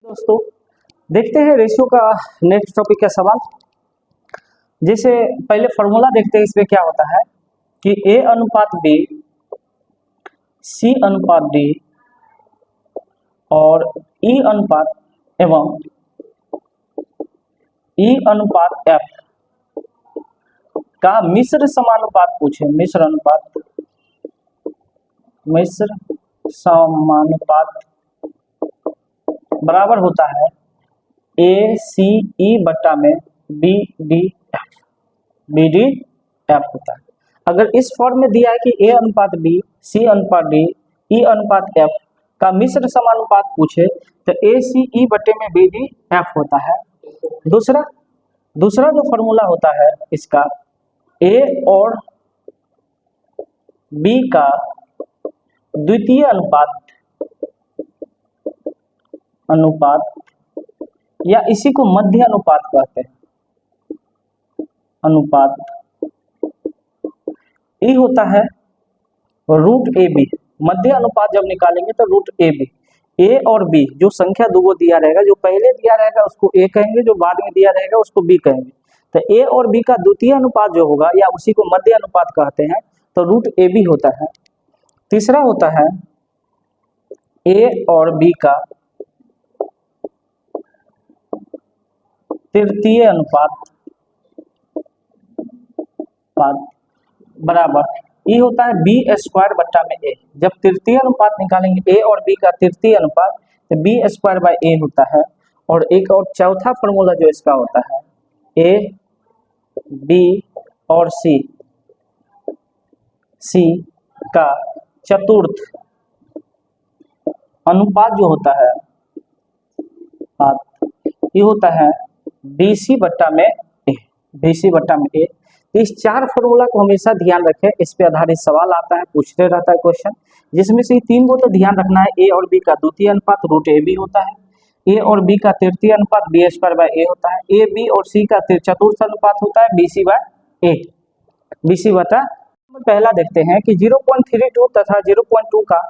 दोस्तों देखते हैं रेशियो का नेक्स्ट टॉपिक का सवाल। जैसे पहले फॉर्मूला देखते हैं, इसमें क्या होता है कि A अनुपात B C अनुपात D और E अनुपात एवं E अनुपात F का मिश्र समानुपात पूछे। मिश्र समानुपात बराबर होता है ACE बट्टा में BDF होता है। अगर इस फॉर्म में दिया है कि A अनुपात B C अनुपात D E अनुपात F का मिश्र समानुपात पूछे तो ACE बट्टे में BDF होता है। दूसरा जो फॉर्मूला होता है इसका A और B का द्वितीय अनुपात या इसी को मध्य अनुपात कहते हैं। अनुपात ये होता है रूट ए बी। मध्य अनुपात जब निकालेंगे तो रूट ए बी। ए और बी जो संख्या दो दिया रहेगा, जो पहले दिया रहेगा उसको ए कहेंगे, जो बाद में दिया रहेगा उसको बी कहेंगे। तो ए और बी का द्वितीय अनुपात जो होगा या उसी को मध्य अनुपात कहते हैं, तो रूट ए बी होता है। तीसरा होता है ए और बी का तृतीय अनुपात बराबर ये होता है बी स्क्वायर बट्टा में ए। जब तृतीय अनुपात निकालेंगे ए और बी का तृतीय अनुपात तो बी स्क्वायर बाय ए होता है। और एक और चौथा फॉर्मूला जो इसका होता है ए बी और सी का चतुर्थ अनुपात जो होता है ये होता है BC बट्टा में ए। इस चार फॉर्मूला को हमेशा ध्यान रखें, इस पे आधारित सवाल आता है, पूछते रहता है क्वेश्चन, जिसमें से तीन को तो ध्यान रखना है। ए और बी का द्वितीय अनुपात रूट ए बी होता है, ए और बी का तृतीय अनुपात बी स्क्वायर बाय ए होता है, ए बी और सी का चतुर्थ अनुपात होता है BC बाय ए। BC बटा पहला देखते हैं कि 0.32 तथा 0.2 का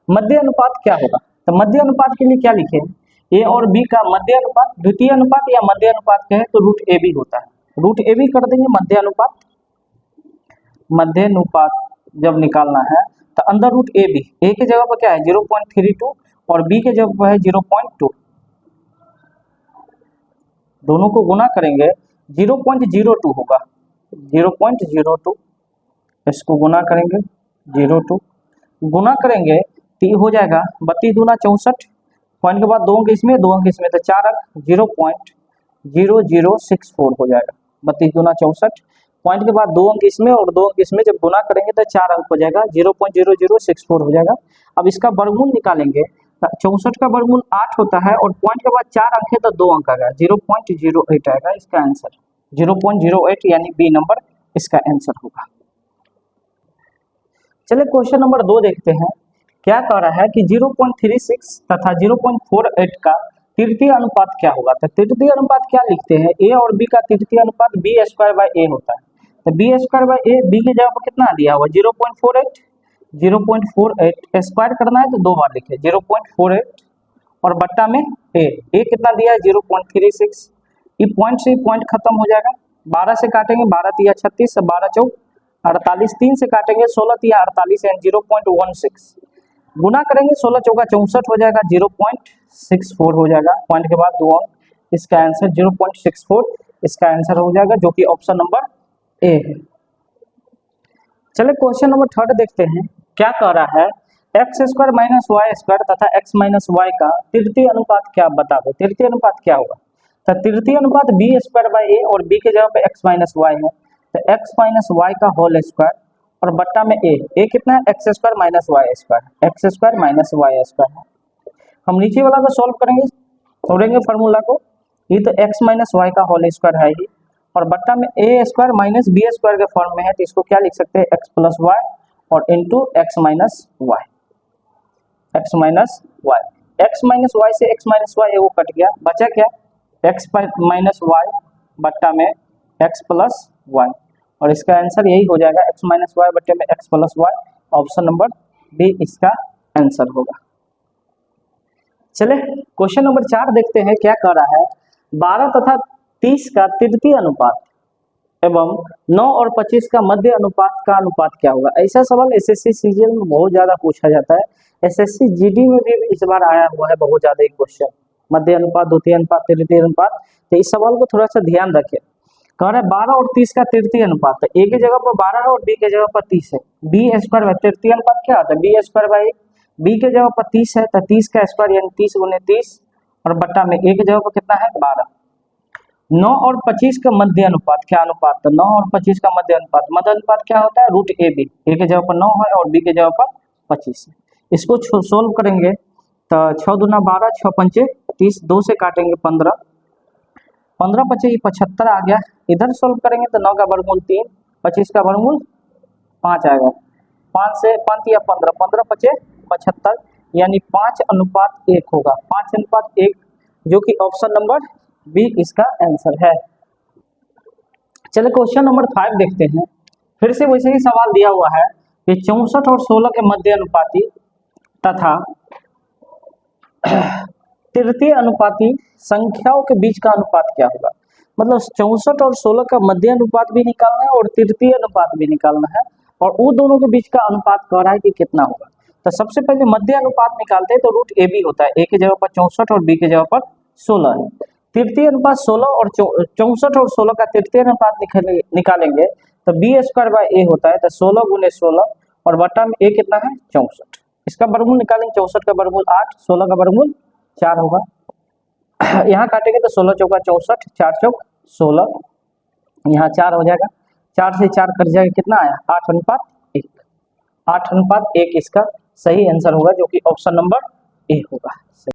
मध्य अनुपात क्या होगा। तो मध्य अनुपात के लिए क्या लिखे, ए और बी का मध्य अनुपात, द्वितीय अनुपात या मध्य अनुपात कहें तो रूट ए बी होता है। रूट ए बी कर देंगे। मध्य अनुपात जब निकालना है तो अंदर रूट ए बी, ए की जगह पर क्या है 0.32 और बी के जगह पर है 0.2, दोनों को गुना करेंगे 0.02 होगा। 0.02 इसको गुना करेंगे 02 गुना करेंगे तो ये हो जाएगा 32 दूना 64, पॉइंट के बाद दो अंक इसमें तो 4 अंक 0.0064 हो जाएगा। 32 दूना 64, पॉइंट के बाद दो अंक इसमें और दो अंक इसमें, जब गुना करेंगे तो 4 अंक हो जाएगा, 0.0064 हो जाएगा। अब इसका वर्गमूल निकालेंगे, 64 का वर्गमूल 8 होता है और पॉइंट के बाद 4 अंक है तो 2 अंक आएगा, 0.08 आएगा इसका आंसर। 0.08 यानी बी नंबर इसका आंसर होगा। चलिए क्वेश्चन नंबर 2 देखते हैं। क्या कह रहा है कि 0.36 तथा 0.48 का तृतीय अनुपात क्या होगा। तो तृतीय अनुपात क्या लिखते हैं, ए और बी का तृतीय अनुपात बी स्क्वायर बाय ए होता है। तो b square by a, b की जगह पर कितना दिया हुआ 0.48 स्क्वायर करना है तो दो बार लिखे 0.48 और बट्टा में ए कितना दिया है 0.36। ये पॉइंट से पॉइंट खत्म हो जाएगा, 12 से काटेंगे 12 तिया 36, 12 चौक 48, 3 से काटेंगे 16 तिया 48 एंड 0.16 गुना करेंगे 16 चौका 64 हो जाएगा, 0.64 हो जाएगा, पॉइंट के बाद दो अंक, इसका आंसर 0.64 इसका आंसर हो जाएगा, जो कि ऑप्शन नंबर ए है। चलिए क्वेश्चन नंबर 3 देखते हैं। क्या कह रहा है x square minus y square तथा एक्स माइनस वाई का तृतीय अनुपात क्या बता दो। तृतीय अनुपात क्या होगा। तो तृतीय अनुपात बी स्क्वायर बाय ए और बी के जगह पे एक्स माइनस वाई है तो एक्स माइनस वाई का होल स्क्वायर और बट्टा में ए कितना है x square minus y square है। हम नीचे वाला को सॉल्व करेंगे, तोड़ेंगे फार्मूला को, ये तो एक्स माइनस वाई का होल स्क्वायर है ही और बट्टा में a square minus b square के फॉर्म में है, तो इसको क्या लिख सकते हैं एक्स प्लस वाई और into x minus y. X minus y से एक्स माइनस वाई वो कट गया, बचा क्या एक्स माइनस वाई बट्टा में एक्स प्लस वाई और इसका आंसर यही हो जाएगा एक्स माइनस वाई बट्टे में x plus y. Option number b इसका आंसर होगा। चले क्वेश्चन नंबर 4 देखते हैं क्या कह रहा है। 12 तथा 30 का तृतीय अनुपात एवं 9 और 25 का मध्य अनुपात का अनुपात क्या होगा। ऐसा सवाल एसएससी सीजीएल में बहुत ज्यादा पूछा जाता है। एसएससी जीडी में भी इस बार आया हुआ है बहुत ज्यादा एक क्वेश्चन, मध्य अनुपात, द्वितीय अनुपात, तृतीय अनुपात। तो इस सवाल को थोड़ा सा ध्यान रखें। कह रहा है 12 और 30 का तृतीय अनुपात है। ए की जगह पर 12 है और बी की जगह पर 30 है। बी स्क्वायर बाई तृतीय अनुपात क्या होता है, बी स्क्वायर बाई, बी के जगह पर 30 है तो 30 का स्क्वायर यानी 30 गुने 30 और बट्टा में ए की जगह पर कितना है 12। 9 और 25 का मध्य अनुपात क्या अनुपात था, 9 और 25 का मध्य अनुपात, मध्य अनुपात क्या होता है रूट ए बी। ए के जगह पर 9 है और बी के जगह पर 25 है। इसको सोल्व करेंगे तो 6 दूना 12, 6 पंचे 30, 2 से काटेंगे 15, 15 पचे 75 आ गया। इधर सोल्व करेंगे तो 9 का वर्गमूल 3, 25 का वर्गमूल 5 आएगा। 5 से 5 या 15, 15 पचे 75 यानी 5:1 होगा। 5:1 जो कि ऑप्शन नंबर बी इसका आंसर है। चलिए क्वेश्चन नंबर 5 देखते हैं। फिर से वैसे ही सवाल दिया हुआ है कि 64 और 16 के मध्य अनुपाती तथा तृतीय अनुपाती संख्याओं के बीच का अनुपात क्या होगा। मतलब 64 और 16 का मध्य अनुपात भी निकालना है और तृतीय अनुपात भी निकालना है और वो दोनों के बीच का अनुपात कह रहा है कि कितना होगा। तो सबसे पहले मध्य अनुपात निकालते हैं तो रूट ए बी होता है। ए की जगह पर 64 और बी की जगह पर 16 है। तृतीय अनुपात 16 और 64 और 16 का तृतीय अनुपात निकालेंगे तो बी स्क्वायर बाय ए होता है। तो 16 गुने 16 और बट्टा में ए कितना है 64। इसका वर्गमूल निकालेंगे, 64 का वर्गमूल 8, 16 का वर्गमूल 4 होगा। यहाँ काटेंगे तो 16 चौका 64, 4 चौक 16, यहाँ 4 हो जाएगा। 4 से 4 कट जाएगा, कितना आया 8:1। 8:1 इसका सही आंसर होगा जो कि ऑप्शन नंबर ए होगा।